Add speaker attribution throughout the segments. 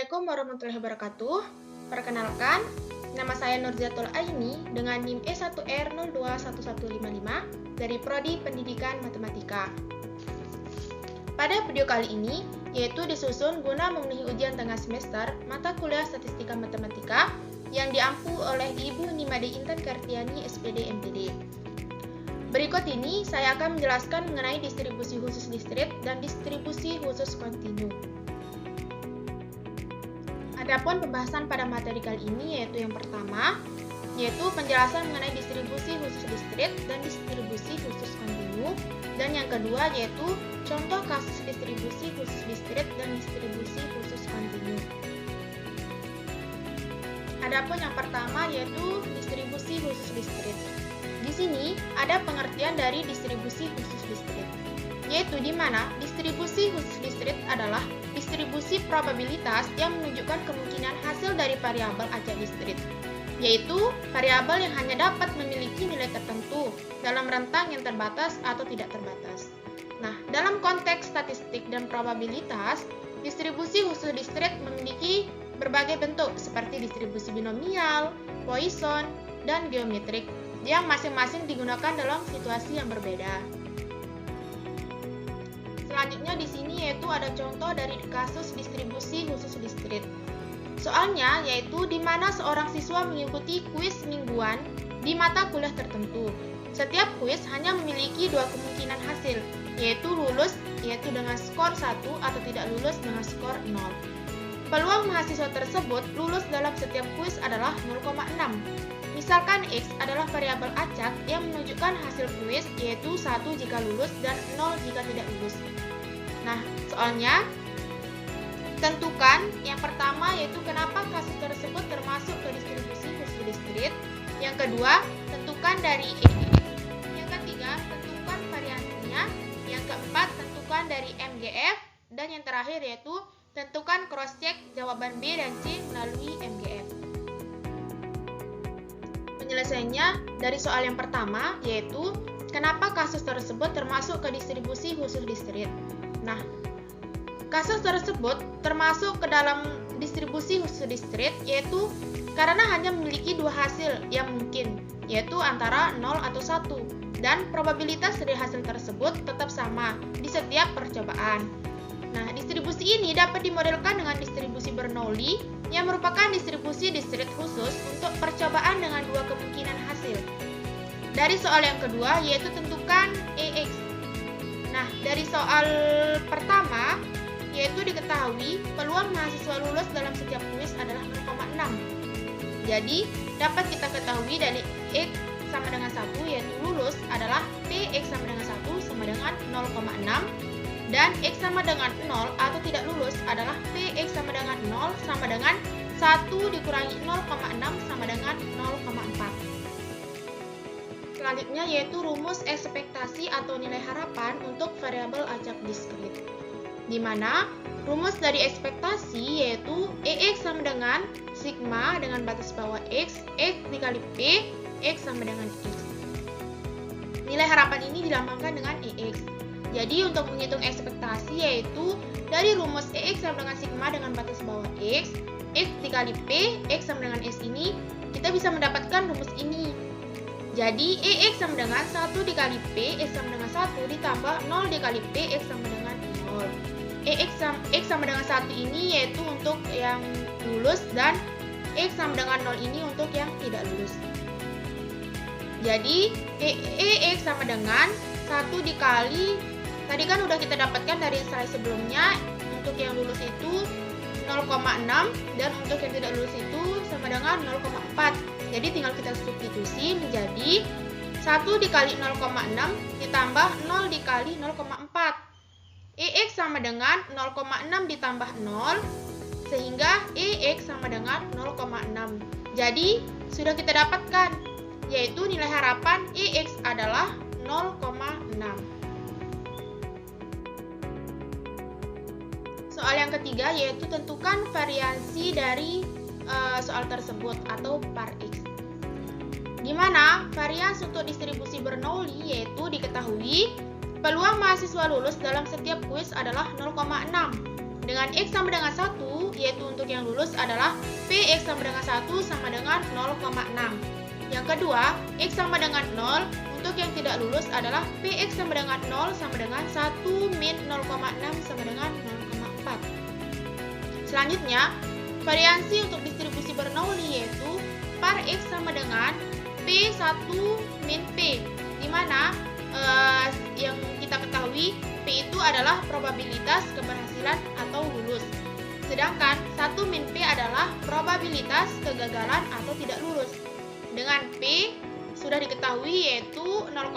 Speaker 1: Assalamualaikum warahmatullahi wabarakatuh. Perkenalkan, nama saya Nurzatul Aini dengan NIM E1R021155 dari Prodi Pendidikan Matematika. Pada video kali ini, yaitu disusun guna memenuhi ujian tengah semester mata kuliah Statistika Matematika yang diampu oleh Ibu Nimade Intan Kartiani, SPD MPD. Berikut ini saya akan menjelaskan mengenai distribusi khusus distrit dan distribusi khusus kontinu. Adapun pembahasan pada materi kali ini yaitu yang pertama, yaitu penjelasan mengenai distribusi khusus distrit dan distribusi khusus kontinu, dan yang kedua yaitu contoh kasus distribusi khusus distrit dan distribusi khusus kontinu. Adapun yang pertama yaitu distribusi khusus distrit. Di sini ada pengertian dari distribusi khusus distrit, yaitu di mana distribusi khusus distrit adalah distribusi probabilitas yang menunjukkan kemungkinan hasil dari variabel acak distrit, yaitu variabel yang hanya dapat memiliki nilai tertentu dalam rentang yang terbatas atau tidak terbatas. Nah, dalam konteks statistik dan probabilitas, distribusi khusus distrit memiliki berbagai bentuk seperti distribusi binomial, Poisson, dan geometrik yang masing-masing digunakan dalam situasi yang berbeda. Selanjutnya di sini yaitu ada contoh dari kasus distribusi khusus distrit. Soalnya yaitu di mana seorang siswa mengikuti kuis mingguan di mata kuliah tertentu. Setiap kuis hanya memiliki dua kemungkinan hasil, yaitu lulus yaitu dengan skor 1 atau tidak lulus dengan skor 0. Peluang mahasiswa tersebut lulus dalam setiap kuis adalah 0,6. Misalkan X adalah variabel acak yang menunjukkan hasil kuis yaitu 1 jika lulus dan 0 jika tidak lulus. Nah, soalnya tentukan yang pertama yaitu kenapa kasus tersebut termasuk ke distribusi khusus distrit. Yang kedua, tentukan dari E. Yang ketiga, tentukan variansinya. Yang keempat, tentukan dari MGF. Dan yang terakhir yaitu tentukan cross-check jawaban B dan C melalui MGF. Penyelesaiannya dari soal yang pertama yaitu kenapa kasus tersebut termasuk ke distribusi khusus distrit. Nah, kasus tersebut termasuk ke dalam distribusi khusus distrit yaitu karena hanya memiliki dua hasil yang mungkin, yaitu antara 0 atau 1, dan probabilitas dari hasil tersebut tetap sama di setiap percobaan. Nah, distribusi ini dapat dimodelkan dengan distribusi Bernoulli yang merupakan distribusi distrit khusus untuk percobaan dengan dua kemungkinan hasil. Dari soal yang kedua yaitu tentukan EX. Nah, dari soal pertama yaitu diketahui peluang mahasiswa lulus dalam setiap kuis adalah 0,6. Jadi, dapat kita ketahui dari X sama dengan 1 yaitu lulus adalah PX sama dengan 1 sama dengan 0,6. Dan X sama dengan 0 atau tidak lulus adalah PX sama dengan 0 sama dengan 1 dikurangi 0,6 sama dengan 0,4. Selanjutnya yaitu rumus ekspektasi atau nilai harapan untuk variabel acak distrit. Di mana rumus dari ekspektasi yaitu EX sama dengan sigma dengan batas bawah X, X dikali P, X sama dengan X. Nilai harapan ini dilambangkan dengan EX. Jadi untuk menghitung ekspektasi yaitu dari rumus EX sama dengan sigma dengan batas bawah X, X dikali P, X sama dengan S ini, kita bisa mendapatkan rumus ini. Jadi EX sama dengan 1 dikali P, X sama dengan 1 ditambah 0 dikali P, X sama dengan 0. X sama dengan 1 ini yaitu untuk yang lulus dan X sama dengan 0 ini untuk yang tidak lulus. Jadi EX sama dengan 1 dikali, tadi kan udah kita dapatkan dari slide sebelumnya, untuk yang lulus itu 0,6 dan untuk yang tidak lulus itu sama dengan 0,4. Jadi tinggal kita substitusi menjadi 1 dikali 0,6 ditambah 0 dikali 0,4. EX sama dengan 0,6 ditambah 0 sehingga EX sama dengan 0,6. Jadi sudah kita dapatkan yaitu nilai harapan EX adalah 0,6. Soal yang ketiga yaitu tentukan variansi dari soal tersebut atau par X. Di mana varians untuk distribusi Bernoulli yaitu diketahui peluang mahasiswa lulus dalam setiap kuis adalah 0,6. Dengan X sama dengan 1 yaitu untuk yang lulus adalah Px sama dengan 1 sama dengan 0,6. Yang kedua, X sama dengan 0. Untuk yang tidak lulus adalah Px sama dengan 0 sama dengan 1 min 0,6 sama dengan 0,4. Selanjutnya, variansi untuk distribusi Bernoulli yaitu par X sama dengan P1 min P, di mana yang kita ketahui P itu adalah probabilitas keberhasilan atau lulus. Sedangkan 1 min P adalah probabilitas kegagalan atau tidak lulus. Dengan P sudah diketahui yaitu 0,6.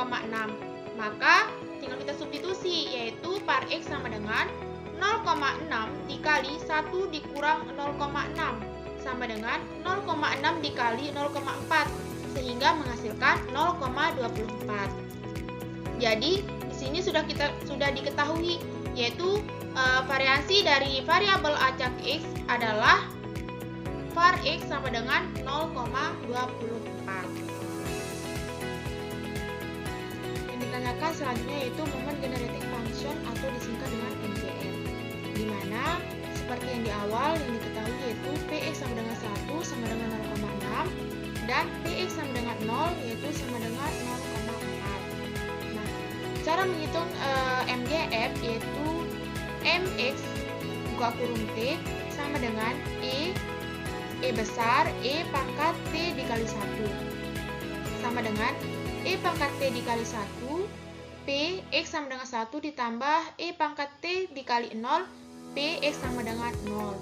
Speaker 1: Maka tinggal kita substitusi yaitu par X sama dengan 0,6 dikali 1 dikurang 0,6 sama dengan 0,6 dikali 0,4 sehingga menghasilkan 0,24. Jadi di sini sudah diketahui yaitu variansi dari variabel acak X adalah var X sama dengan 0,24. Yang ditanyakan selanjutnya yaitu moment generating function atau disingkat dengan MGF, di mana seperti yang di awal yang diketahui yaitu Px sama dengan 1 sama dengan 0,6 dan Px sama dengan 0 yaitu sama dengan 0,4. Nah, cara menghitung MGF yaitu Mx buka kurung T sama dengan E besar E pangkat T dikali 1 sama dengan E pangkat T dikali 1 P X sama dengan 1 ditambah E pangkat T dikali 0 P X sama dengan 0.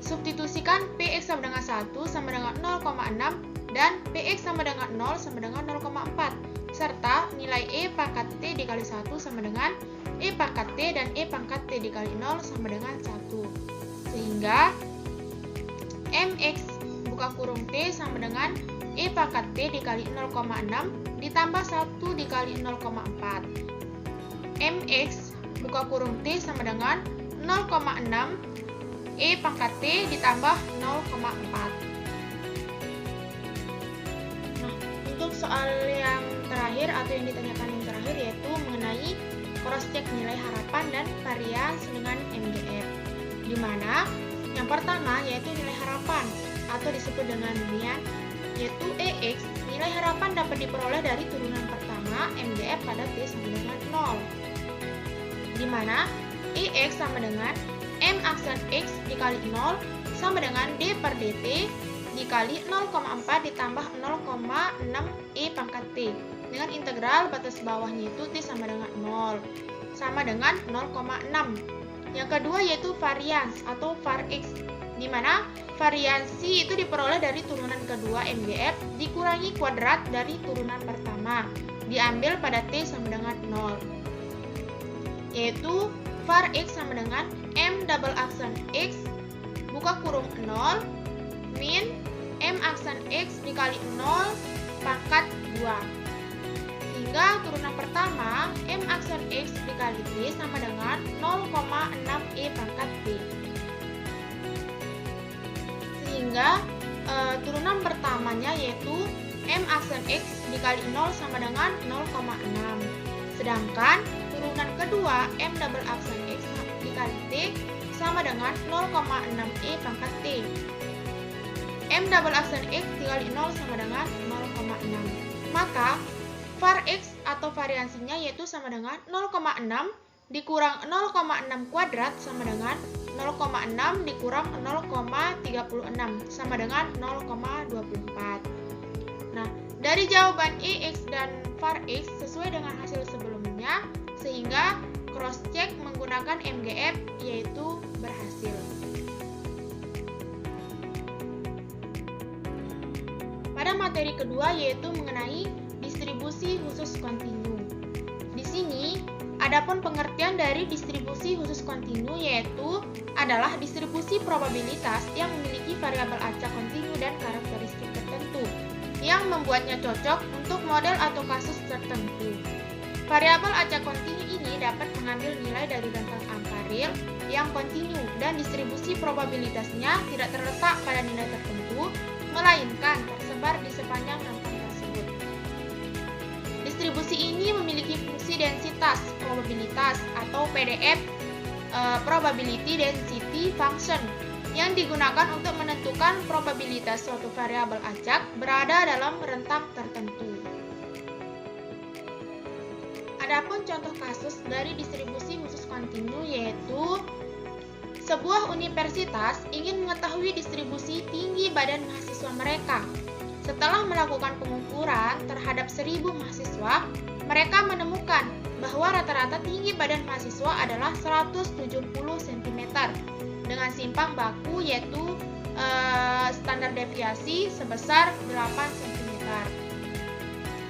Speaker 1: Substitusikan P X sama dengan 1 sama dengan 0,6 dan P X sama dengan 0 sama dengan 0,4 serta nilai E pangkat T dikali 1 sama dengan E pangkat T dan E pangkat T dikali 0 sama dengan 1. Sehingga Mx buka kurung T sama dengan E pangkat T dikali 0,6 ditambah 1 dikali 0,4. Mx buka kurung T sama dengan 0,6 E pangkat T ditambah 0,4. Nah, untuk soal yang terakhir atau yang ditanyakan yang terakhir yaitu mengenai cross check nilai harapan dan varians dengan MGF, di mana yang pertama yaitu nilai harapan atau disebut dengan demikian yaitu EX. Nilai harapan dapat diperoleh dari turunan pertama MGF pada T sama dengan 0, di mana EX sama dengan M aksen X dikali 0 sama dengan D per DT dikali 0,4 ditambah 0,6 E pangkat T dengan integral batas bawahnya itu T sama dengan 0 sama dengan 0,6. Yang kedua yaitu varians atau var X, di mana variansi itu diperoleh dari turunan kedua MGF dikurangi kuadrat dari turunan pertama diambil pada T sama dengan 0, yaitu var X sama dengan M double aksen X buka kurung 0 min M aksen X dikali 0 pangkat 2 sehingga turunan pertama M aksen X dikali T sama dengan 0,6 E pangkat T. Sehingga turunan pertamanya yaitu M aksen X dikali 0 sama dengan 0,6. Sedangkan turunan kedua M double aksen X dikali T sama dengan 0,6 E pangkat T. M double aksen X dikali 0 sama dengan 0,6. Maka var X atau variansinya yaitu sama dengan 0,6 dikurang 0,6 kuadrat sama dengan 0,6 dikurang 0,36 sama dengan 0,24. Nah, dari jawaban EX dan var X sesuai dengan hasil sebelumnya sehingga cross check menggunakan MGF yaitu berhasil. Pada materi kedua yaitu mengenai distribusi khusus kontinu. Di sini, adapun pengertian dari distribusi khusus kontinu yaitu adalah distribusi probabilitas yang memiliki variabel acak kontinu dan karakteristik tertentu yang membuatnya cocok untuk model atau kasus tertentu. Variabel acak kontinu ini dapat mengambil nilai dari rentang angka real yang kontinu dan distribusi probabilitasnya tidak terletak pada nilai tertentu, melainkan tersebar di sepanjang rentang tersebut. Distribusi ini memiliki fungsi densitas probabilitas atau PDF probability density function yang digunakan untuk menentukan probabilitas suatu variabel acak berada dalam rentang tertentu. Adapun contoh kasus dari distribusi khusus kontinu yaitu sebuah universitas ingin mengetahui distribusi tinggi badan mahasiswa mereka. Setelah melakukan pengukuran terhadap 1.000 mahasiswa, mereka menemukan bahwa rata-rata tinggi badan mahasiswa adalah 170 cm dengan simpang baku yaitu standar deviasi sebesar 8 cm.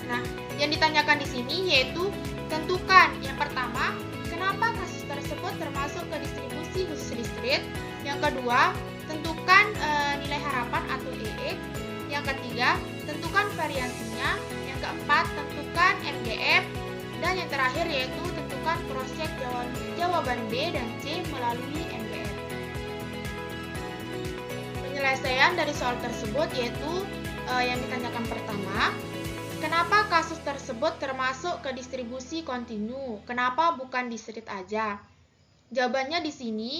Speaker 1: Nah, yang ditanyakan di sini yaitu tentukan yang pertama, kenapa kasus tersebut termasuk ke distribusi khusus distrit. Yang kedua, tentukan nilai harapan atau EX. Yang ketiga, tentukan variansinya. Yang keempat, tentukan MGF. Dan yang terakhir yaitu tentukan cross-check jawaban B dan C melalui MGF. Penyelesaian dari soal tersebut yaitu yang ditanyakan pertama, kenapa kasus tersebut termasuk ke distribusi kontinu? Kenapa bukan distrit aja? Jawabannya di sini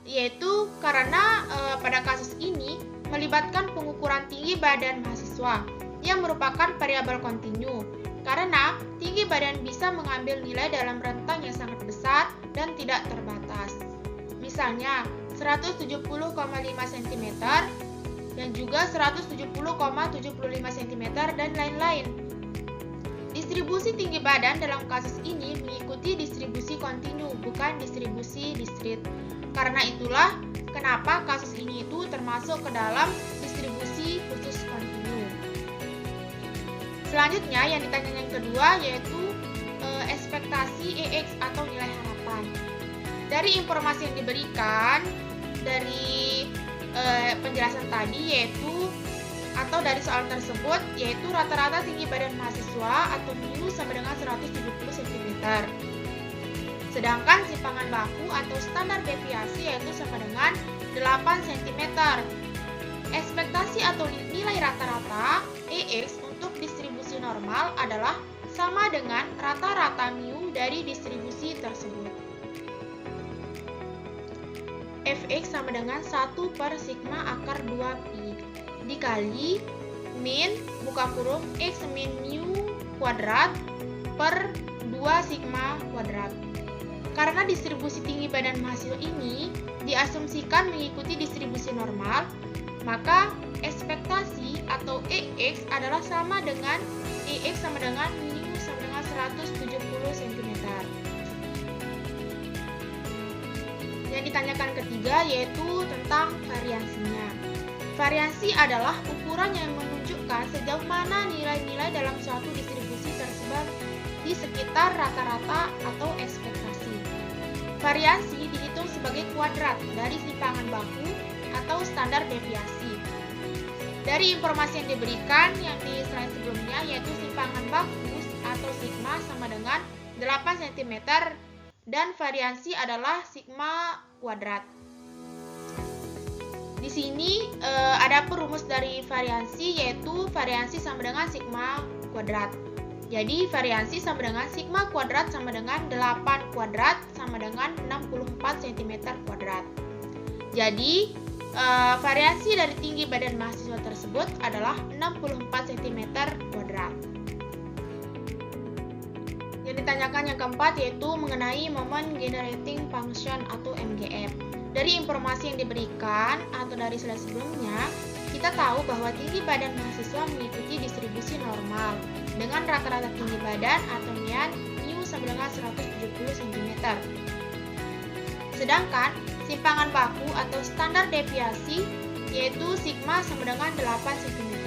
Speaker 1: yaitu karena pada kasus ini melibatkan pengukuran tinggi badan mahasiswa yang merupakan variabel kontinu. Karena tinggi badan bisa mengambil nilai dalam rentang yang sangat besar dan tidak terbatas. Misalnya 170,5 cm dan juga 170,75 cm dan lain-lain. Distribusi tinggi badan dalam kasus ini mengikuti distribusi kontinu, bukan distribusi distrit. Karena itulah kenapa kasus ini itu termasuk ke dalam distribusi khusus kontinu. Selanjutnya yang ditanya yang kedua yaitu ekspektasi EX atau nilai harapan. Dari informasi yang diberikan dari penjelasan tadi yaitu atau dari soal tersebut yaitu rata-rata tinggi badan mahasiswa atau mu sama dengan 170 cm. Sedangkan simpangan baku atau standar deviasi yaitu sama dengan 8 cm. Ekspektasi atau nilai rata-rata EX untuk distribusi normal adalah sama dengan rata-rata mu dari distribusi tersebut. Fx sama dengan 1 per sigma akar 2pi dikali min buka kurung x min mu kuadrat per 2 sigma kuadrat. Karena distribusi tinggi badan mahasiswa ini diasumsikan mengikuti distribusi normal, maka ekspektasi atau EX adalah sama dengan EX sama dengan mu sama dengan 170 cm. Yang ditanyakan ketiga yaitu tentang variansinya. Variansi adalah ukuran yang menunjukkan sejauh mana nilai-nilai dalam suatu distribusi tersebar di sekitar rata-rata atau ekspektasi. Variansi dihitung sebagai kuadrat dari simpangan baku atau standar deviasi. Dari informasi yang diberikan yang di slide sebelumnya yaitu simpangan baku atau sigma sama dengan 8 cm dan variansi adalah sigma kuadrat. Di sini ada perumus dari variansi yaitu variansi sama dengan sigma kuadrat. Jadi variansi sama dengan sigma kuadrat sama dengan 8 kuadrat sama dengan 64 cm kuadrat. Jadi variansi dari tinggi badan mahasiswa tersebut adalah 64 cm kuadrat. Yang ditanyakan yang keempat yaitu mengenai moment generating function atau MGF. Dari informasi yang diberikan atau dari slide sebelumnya, kita tahu bahwa tinggi badan mahasiswa mengikuti distribusi normal dengan rata-rata tinggi badan atau nian mu sama dengan 170 cm. Sedangkan simpangan baku atau standar deviasi yaitu sigma sama dengan 8 cm.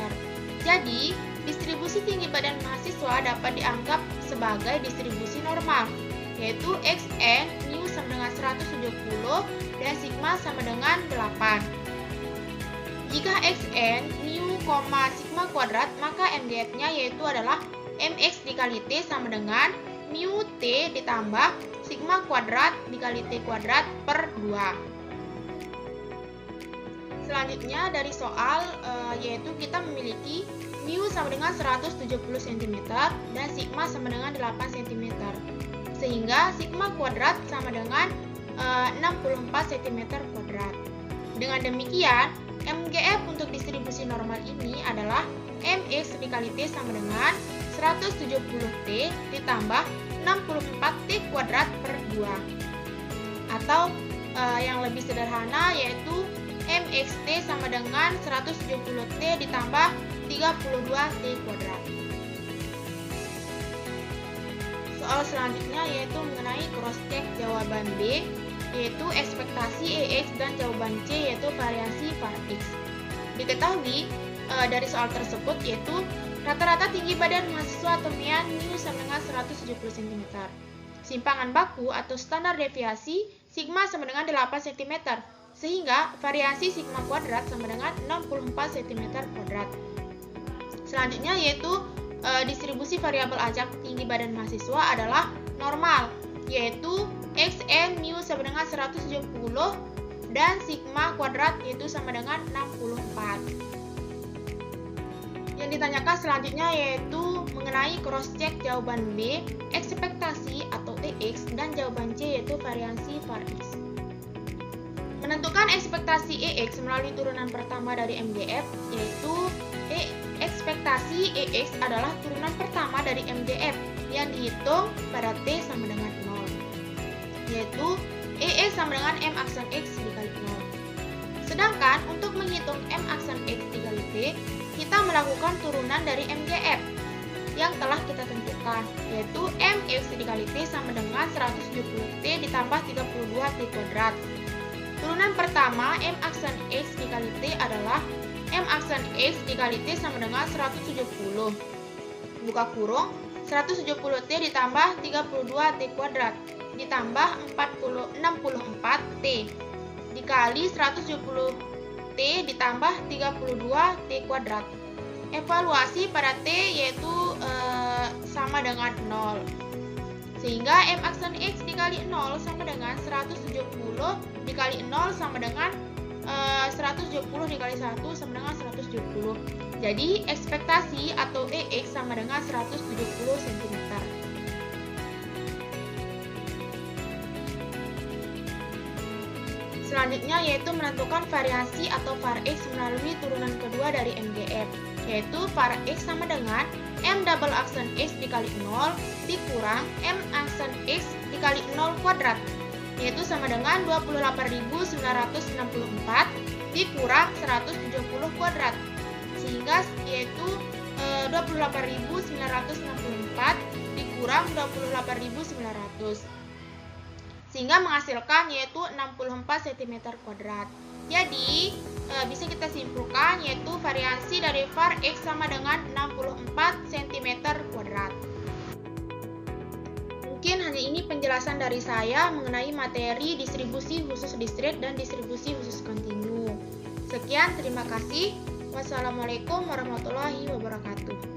Speaker 1: Jadi, distribusi tinggi badan mahasiswa dapat dianggap sebagai distribusi normal, yaitu xn mu sama dengan 170 dan sigma sama dengan 8. Jika xn mu, sigma kuadrat, maka MGF-nya yaitu adalah mx dikali t sama dengan mu t ditambah sigma kuadrat dikali t kuadrat per 2. Selanjutnya dari soal yaitu kita memiliki mu sama dengan 170 cm dan sigma sama dengan 8 cm. Sehingga sigma kuadrat sama dengan 64 cm kuadrat. Dengan demikian, MGF untuk distribusi normal ini adalah MX dikali T sama dengan 170T ditambah 64T kuadrat per 2. Atau yang lebih sederhana yaitu MXT sama dengan 170T ditambah 32T kuadrat. Soal selanjutnya yaitu mengenai cross check jawaban B, yaitu ekspektasi EX dan jawaban C yaitu variasi var X. Diketahui dari soal tersebut yaitu rata-rata tinggi badan mahasiswa atau MIAN mu sama dengan 170 cm. Simpangan baku atau standar deviasi sigma sama dengan 8 cm, sehingga variasi sigma kuadrat sama dengan 64 cm kuadrat. Selanjutnya yaitu distribusi variabel ajak tinggi badan mahasiswa adalah normal, yaitu XN mu sama dengan 170 dan sigma kuadrat yaitu sama dengan 64. Yang ditanyakan selanjutnya yaitu mengenai cross check jawaban B, ekspektasi atau EX dan jawaban C yaitu variasi var X. Menentukan ekspektasi EX melalui turunan pertama dari MGF yaitu ekspektasi EX adalah turunan pertama dari MGF yang dihitung pada T sama dengan 0, yaitu EX sama dengan M aksen X dikali 0. Sedangkan untuk menghitung M aksen X dikali T, kita melakukan turunan dari MGF yang telah kita tentukan, yaitu MX dikali T sama dengan 170T ditambah 32T kuadrat. Turunan pertama M aksen X dikali T adalah M aksen X dikali T sama dengan 170. Buka kurung, 170T ditambah 32T kuadrat ditambah 64T dikali 170T ditambah 32T kuadrat. Evaluasi pada T yaitu sama dengan 0. Sehingga M aksen X dikali 0 sama dengan 170 dikali 0 sama dengan 170 dikali 1 sama dengan 170. Jadi ekspektasi atau EX sama dengan 170 cm. Selanjutnya yaitu menentukan variasi atau var X melalui turunan kedua dari MGF, yaitu var X sama dengan M double aksen X dikali 0 dikurang M aksen X dikali 0 kuadrat, yaitu sama dengan 28.964 dikurang 170 kuadrat, sehingga yaitu 28.964 dikurang 28.900, sehingga menghasilkan yaitu 64 cm kuadrat. Jadi bisa kita simpulkan yaitu variasi dari var X sama dengan 64 cm kuadrat. Mungkin hanya ini penjelasan dari saya mengenai materi distribusi khusus distrit dan distribusi khusus kontinu. Sekian, terima kasih. Wassalamualaikum warahmatullahi wabarakatuh.